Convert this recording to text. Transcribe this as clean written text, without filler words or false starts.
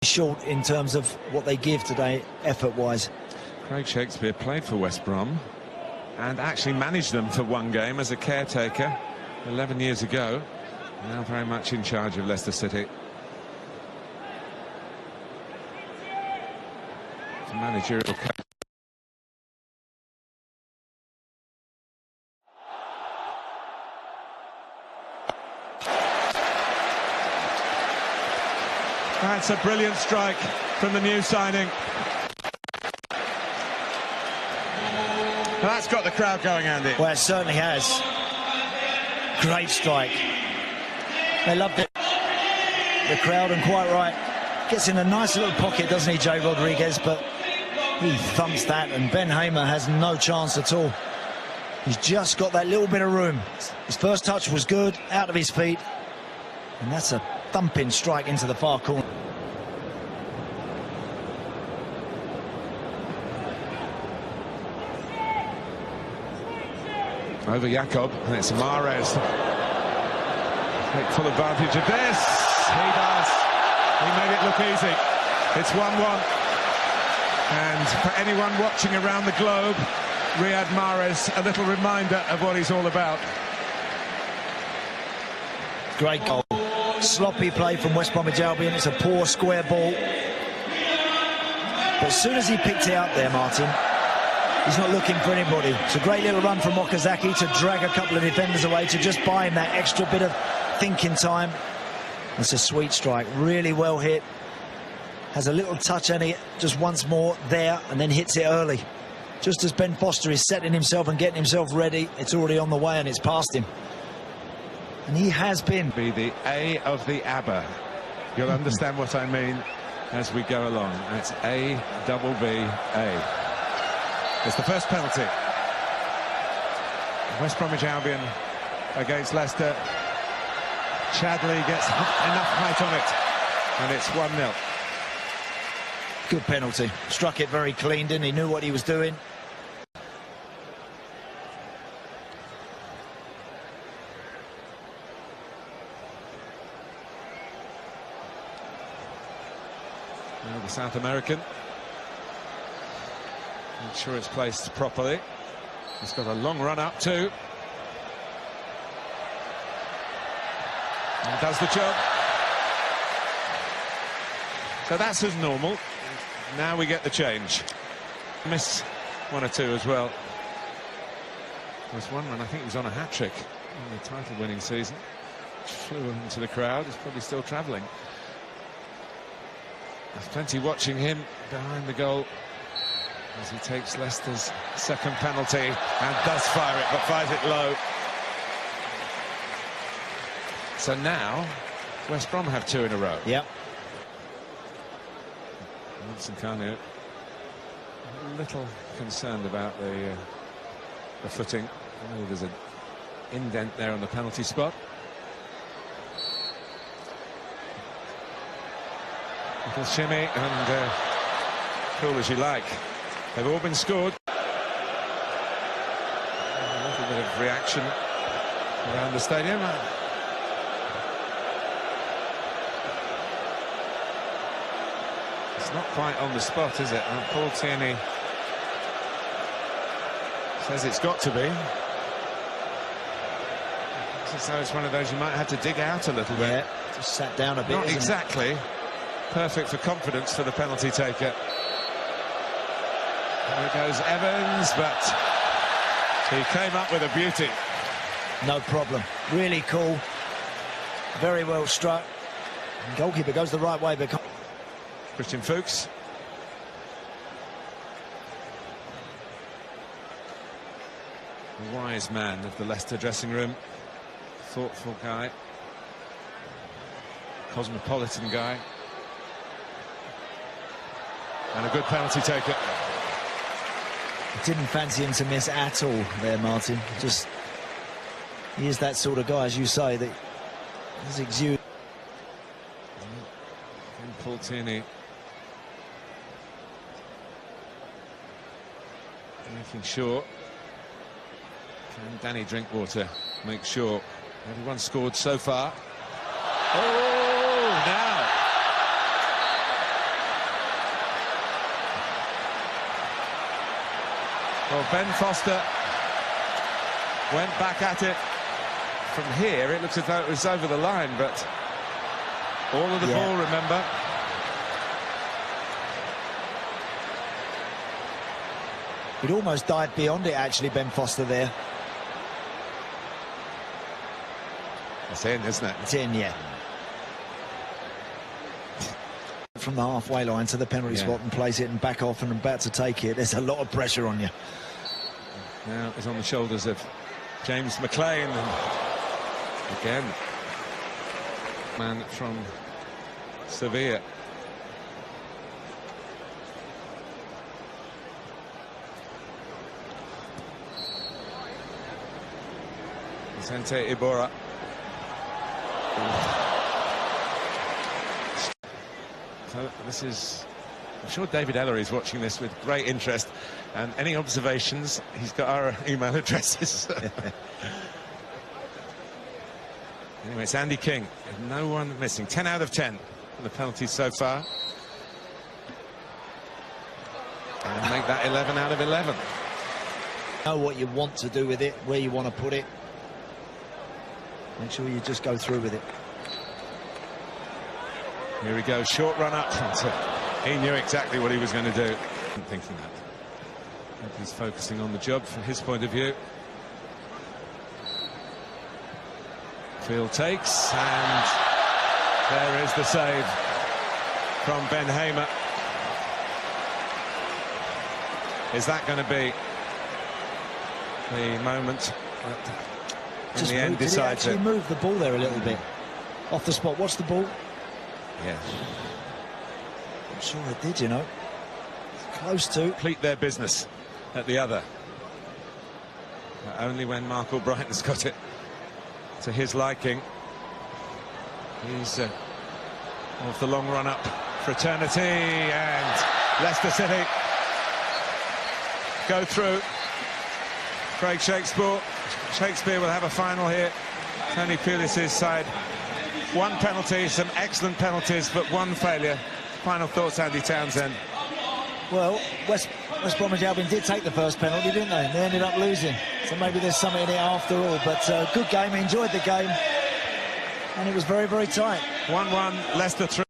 short in terms of what they give today, effort-wise. Craig Shakespeare played for West Brom and actually managed them for one game as a caretaker 11 years ago. Now very much in charge of Leicester City. It's a managerial coach. That's a brilliant strike from the new signing. That's got the crowd going, Andy. Well, it certainly has. Great strike. They loved it. The crowd, and quite right. Gets in a nice little pocket, doesn't he, Jay Rodriguez? But he thumps that, and Ben Hamer has no chance at all. He's just got that little bit of room. His first touch was good, out of his feet. And that's a thumping strike into the far corner. Over Jakob, and it's Mahrez. Take full advantage of this. He does. He made it look easy. It's 1-1. And for anyone watching around the globe, Riyad Mahrez, a little reminder of what he's all about. Great goal. Sloppy play from West Bromwich Albion. It's a poor square ball. But as soon as he picked it out there, Martin, he's not looking for anybody. It's a great little run from Okazaki to drag a couple of defenders away, to just buy him that extra bit of thinking time. It's a sweet strike, really well hit. Has a little touch on it just once more there, and then hits it early. Just as Ben Foster is setting himself and getting himself ready, it's already on the way and it's past him. And he has been. Be the A of the ABBA. You'll understand what I mean as we go along. It's A-double-B-A. It's the first penalty. West Bromwich Albion against Leicester. Chadley gets enough height on it, and it's 1-0. Good penalty. Struck it very clean, didn't he? Knew what he was doing. Now the South American. Not sure it's placed properly. He's got a long run up too. And does the job. So that's as normal. Now we get the change. Miss one or two as well. There's one run, I think he was on a hat-trick in the title-winning season. Flew into the crowd. He's probably still travelling. There's plenty watching him behind the goal as he takes Leicester's second penalty and does fire it, but fires it low. So now West Brom have two in a row. Yep. Wilson Kanu a little concerned about the footing. Oh, there's an indent there on the penalty spot. Little shimmy and cool as you like. They've all been scored. A little bit of reaction around the stadium. It's not quite on the spot, is it? And Paul Tierney says it's got to be. So it's one of those you might have to dig out a little bit. Yeah, just sat down a bit. Not exactly perfect for confidence for the penalty taker. There goes Evans, but he came up with a beauty. No problem. Really cool. Very well struck. And goalkeeper goes the right way. Christian Fuchs. A wise man of the Leicester dressing room. Thoughtful guy. Cosmopolitan guy. And a good penalty taker. Didn't fancy him to miss at all there, Martin. Just, he is that sort of guy, as you say, that is exude. And Paul Tierney making sure. Can Danny Drinkwater make sure? Everyone scored so far. Oh, now Well, Ben Foster went back at it. From here, it looks as though it was over the line, but all of the ball, remember. He'd almost dived beyond it, actually, Ben Foster there. It's in, isn't it? It's in, yeah. From the halfway line to the penalty spot and place it and back off and about to take it. There's a lot of pressure on you. Now it's on the shoulders of James McLean. And again, man from Sevilla. Vicente Iborra. So this is, I'm sure David Ellery is watching this with great interest, and any observations, he's got our email addresses. Anyway, it's Andy King, no one missing. 10 out of 10 on the penalties so far, and make that 11 out of 11. Know what you want to do with it, where you want to put it. Make sure you just go through with it. Here he goes, short run up. He knew exactly what he was going to do. I'm thinking that. I think he's focusing on the job from his point of view. Field takes, and there is the save from Ben Hamer. Is that going to be the moment that in the end decides it? Did he actually move the ball there a little bit? Off the spot, watch the ball. Yes. I'm sure it did, you know. Close to. Complete their business at the other. But only when Mark O'Brien's got it to his liking. He's off the long run up for eternity, and Leicester City go through. Craig Shakespeare will have a final here. Tony Pulis' side. One penalty, some excellent penalties, but one failure. Final thoughts, Andy Townsend. Well, West Bromwich Albion did take the first penalty, didn't they? They ended up losing. So maybe there's something in it after all. But good game, enjoyed the game. And it was very, very tight. 1-1, Leicester 3.